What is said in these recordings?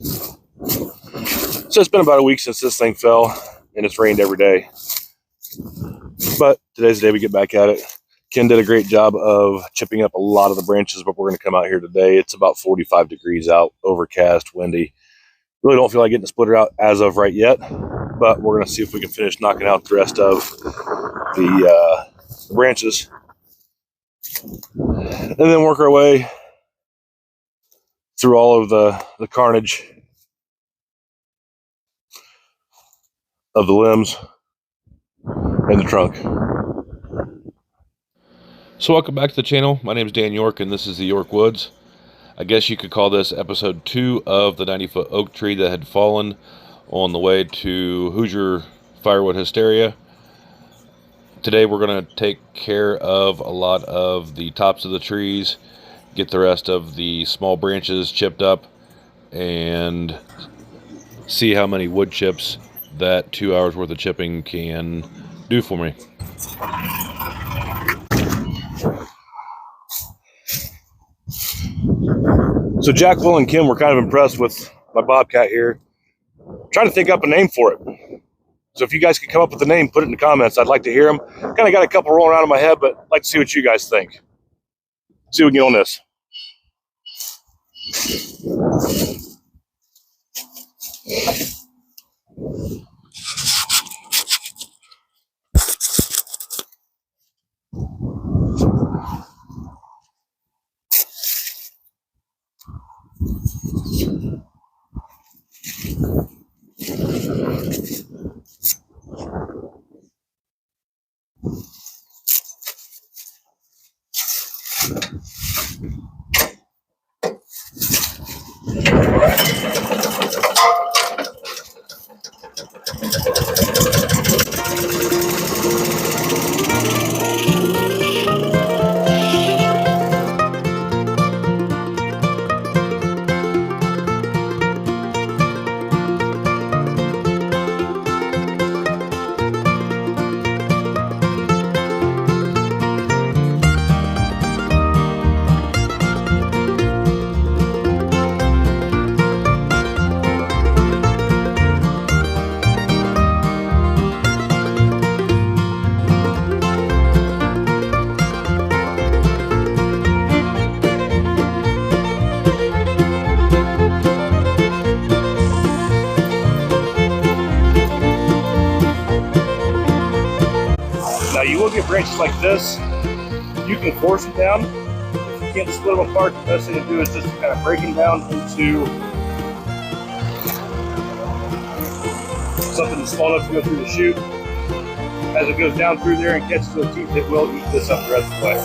So it's been about a week since this thing fell, and it's rained every day. But today's the day we get back at it. Ken did a great job of chipping up a lot of the branches, but we're going to come out here today. It's about 45 degrees out, overcast, windy. Really don't feel like getting the splitter out as of right yet, but we're going to see if we can finish knocking out the rest of the branches. And then work our way through all of the carnage of the limbs and the trunk. So welcome back to the channel. My name is Dan York, and this is the York Woods. I guess you could call this episode 2 of the 90-foot oak tree that had fallen on the way to Hoosier firewood hysteria. Today we're going to take care of a lot of the tops of the trees, get the rest of the small branches chipped up, and see how many wood chips that 2 hours worth of chipping can do for me. So Jack, Will, and Kim were kind of impressed with my BobCat here. I'm trying to think up a name for it. So if you guys could come up with a name, put it in the comments. I'd like to hear them. Kind of got a couple rolling around in my head, but I'd like to see what you guys think. See what we can get on this. Now you will get branches like this. You can force them down. If you can't split them apart, the best thing to do is just kind of break them down into something that's small enough to go through the chute. As it goes down through there and catches those teeth, it will eat this up the rest of the way.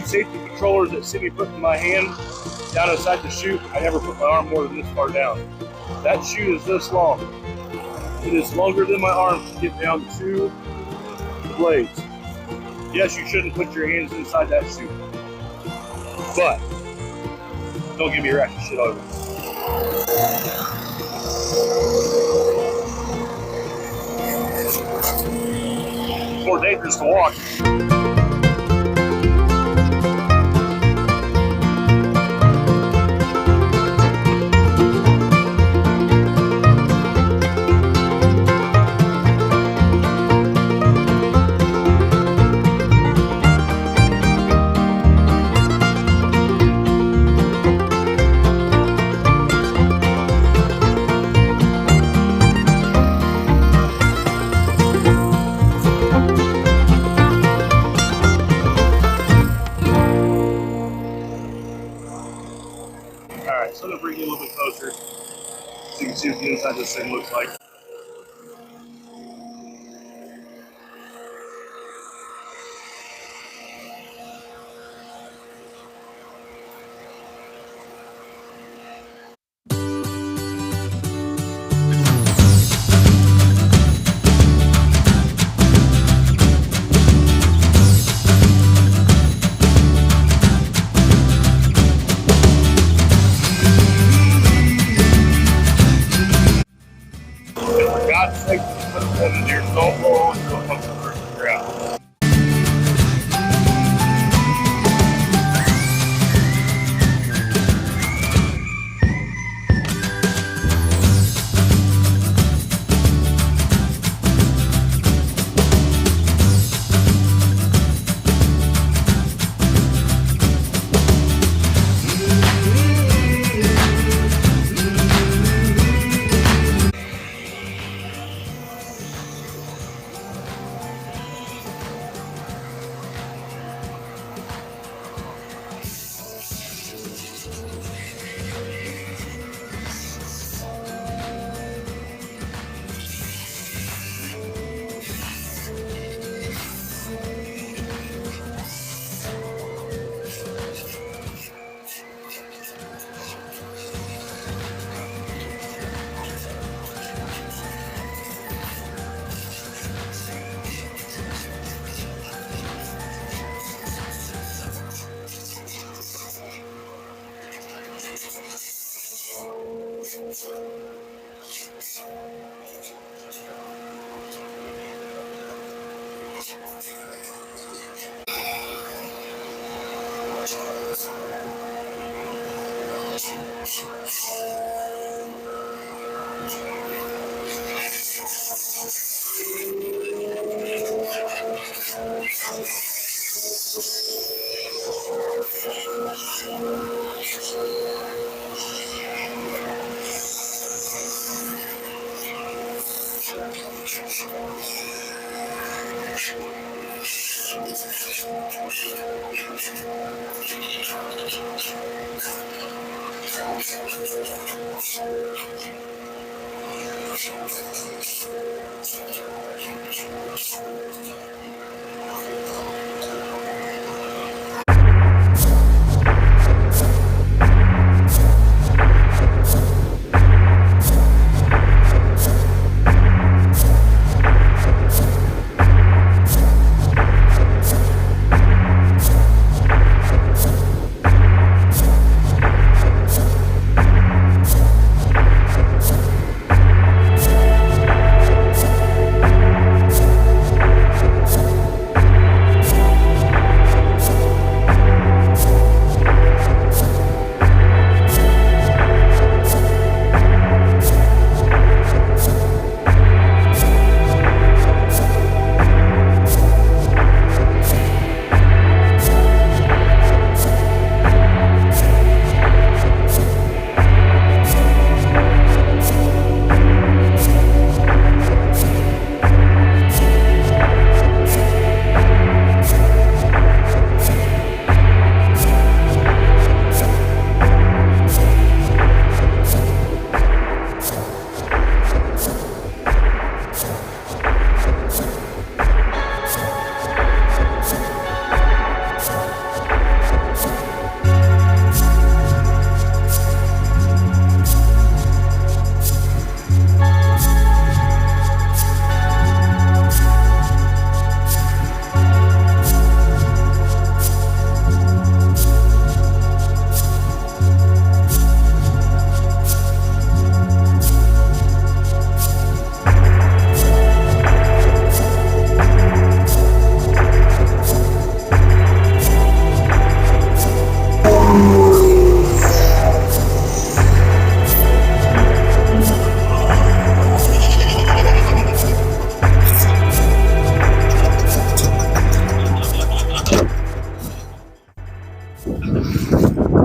Safety controllers that see me putting my hand down inside the chute, I never put my arm more than this far down. That chute is this long. It is longer than my arm to get down to the blades. Yes, you shouldn't put your hands inside that chute, but don't give me your ratchet shit over. It's more dangerous to walk. So I'm gonna bring you a little bit closer so you can see what the inside of this thing looks like. For God's sake, put it in here. Don't blow into a bunch of person ground.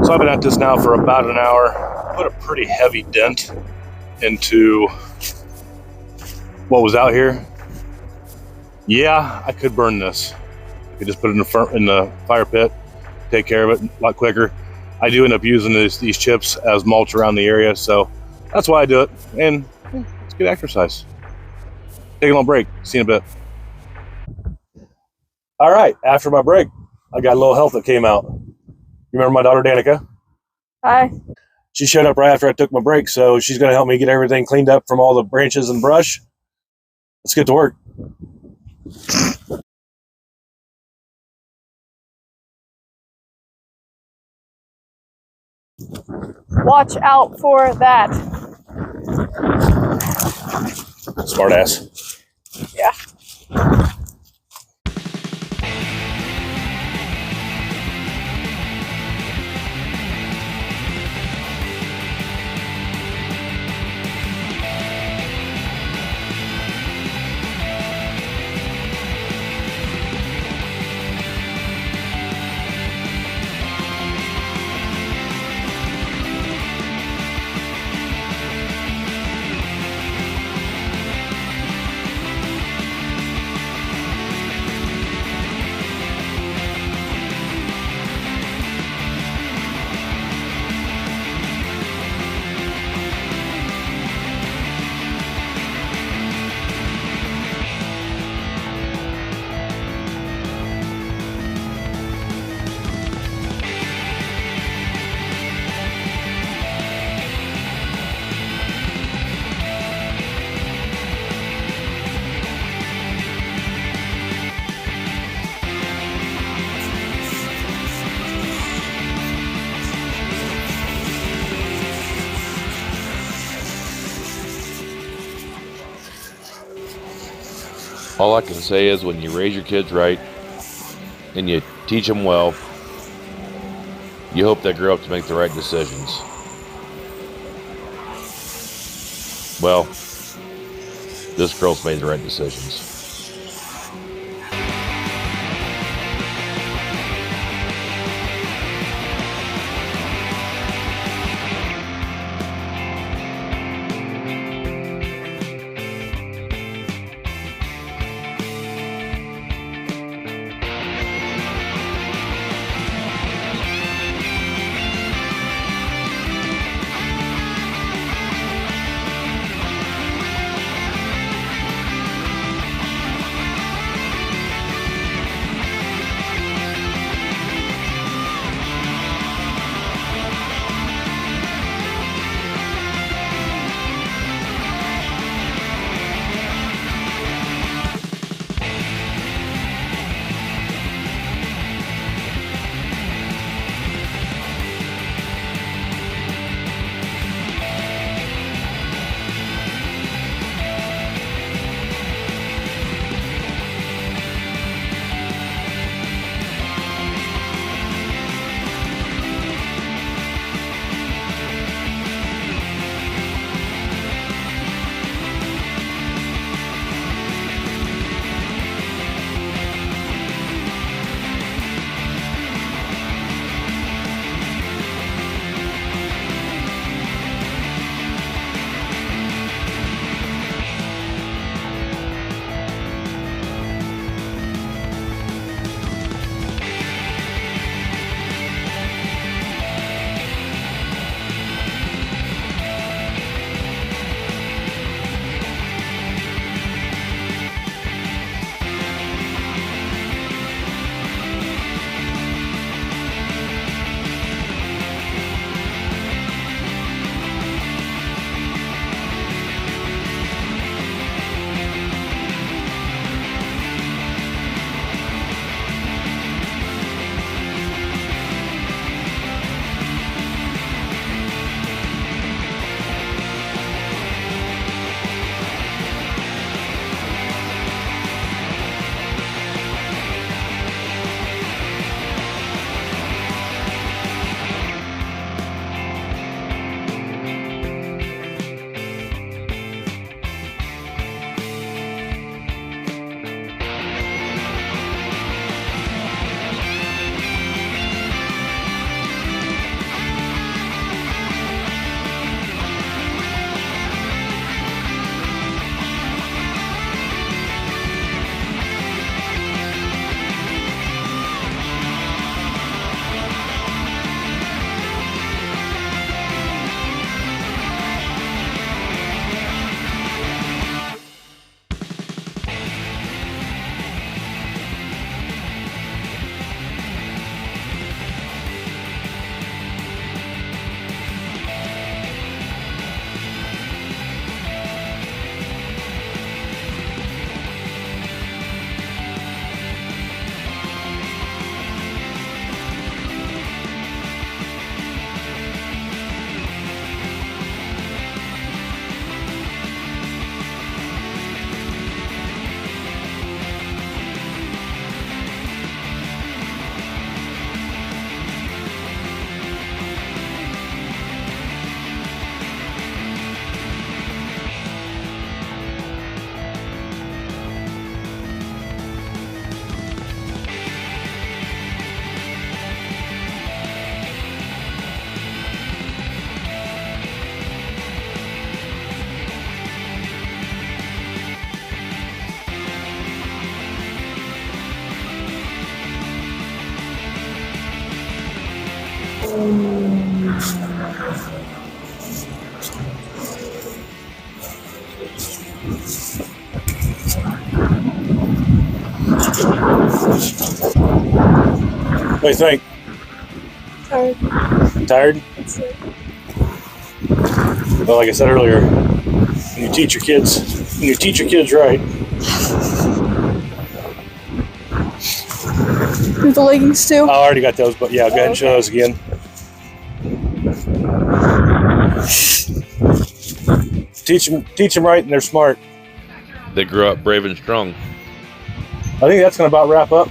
So I've been at this now for about an hour. Put a pretty heavy dent into what was out here. Yeah, I could burn this. I could just put it in the fire pit, take care of it a lot quicker. I do end up using these chips as mulch around the area, so that's why I do it. And it's good exercise. Take a little break. See you in a bit. All right, after my break, I got a little help that came out. You remember my daughter Danica? Hi. She showed up right after I took my break, so she's going to help me get everything cleaned up from all the branches and brush. Let's get to work. Watch out for that. Smart ass. Yeah. All I can say is when you raise your kids right and you teach them well, you hope they grow up to make the right decisions. Well, this girl's made the right decisions. What do you think? Tired. Tired? Well, like I said earlier, when you teach your kids right. Do the leggings too? I already got those, but yeah, go ahead and show those again. Teach them right, and they're smart. They grew up brave and strong. I think that's going to about wrap up.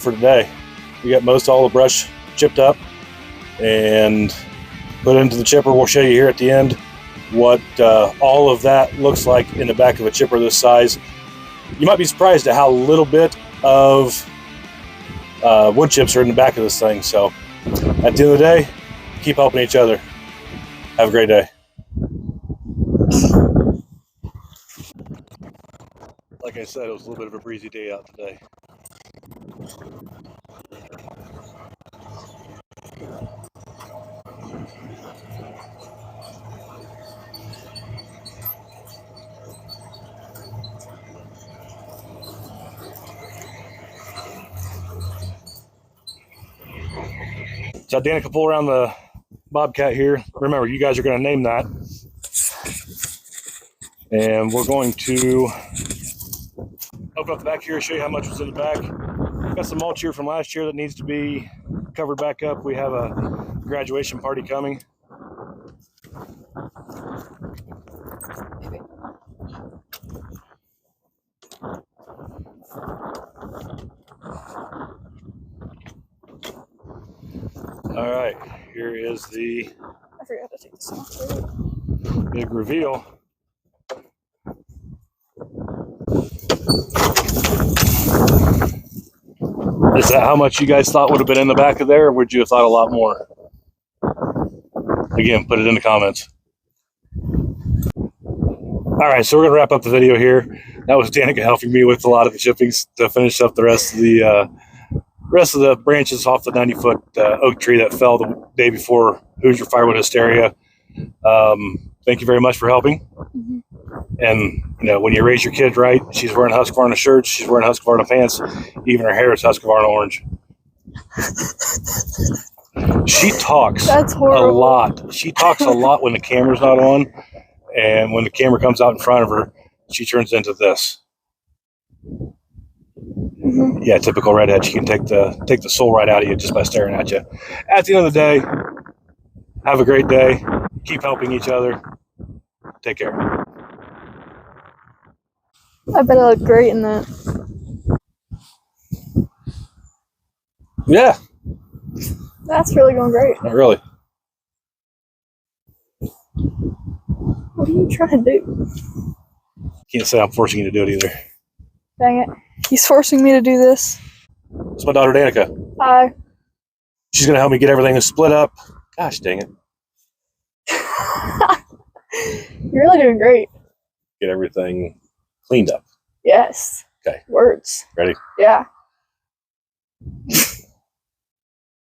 For today. We got most all the brush chipped up and put into the chipper. We'll show you here at the end what all of that looks like in the back of a chipper this size. You might be surprised at how little bit of wood chips are in the back of this thing. So at the end of the day, keep helping each other. Have a great day. Like I said, it was a little bit of a breezy day out today. So Danica, pull around the BobCat here. Remember, you guys are going to name that. And we're going to open up the back here, show you how much was in the back. Got some mulch here from last year that needs to be covered back up. We have a graduation party coming. All right, here is the I forgot to take this off. big reveal. Is that how much you guys thought would have been in the back of there, or would you have thought a lot more? Again, put it in the comments. All right, so we're gonna wrap up the video here. That was Danica helping me with a lot of the chippings to finish up the rest of the branches off the 90-foot oak tree that fell the day before Hoosier Firewood Hysteria. Thank you very much for helping. Mm-hmm. And you know, when you raise your kid right, she's wearing Husqvarna shirts, she's wearing Husqvarna pants, even her hair is Husqvarna orange. She talks That's a horrible. lot. She talks a lot when the camera's not on, and when the camera comes out in front of her, she turns into this. Mm-hmm. Yeah, typical redhead. She can take the soul right out of you just by staring at you. At the end of the day, have a great day. Keep helping each other. Take care. I bet I look great in that. Yeah, That's really going great. not really. What are you trying to do? Can't say I'm forcing you to do it either. Dang it. He's forcing me to do this. It's my daughter Danica. Hi. She's gonna help me get everything split up. Gosh dang it. You're really doing great. Get everything cleaned up. Yes. Okay. Words. Ready? Yeah.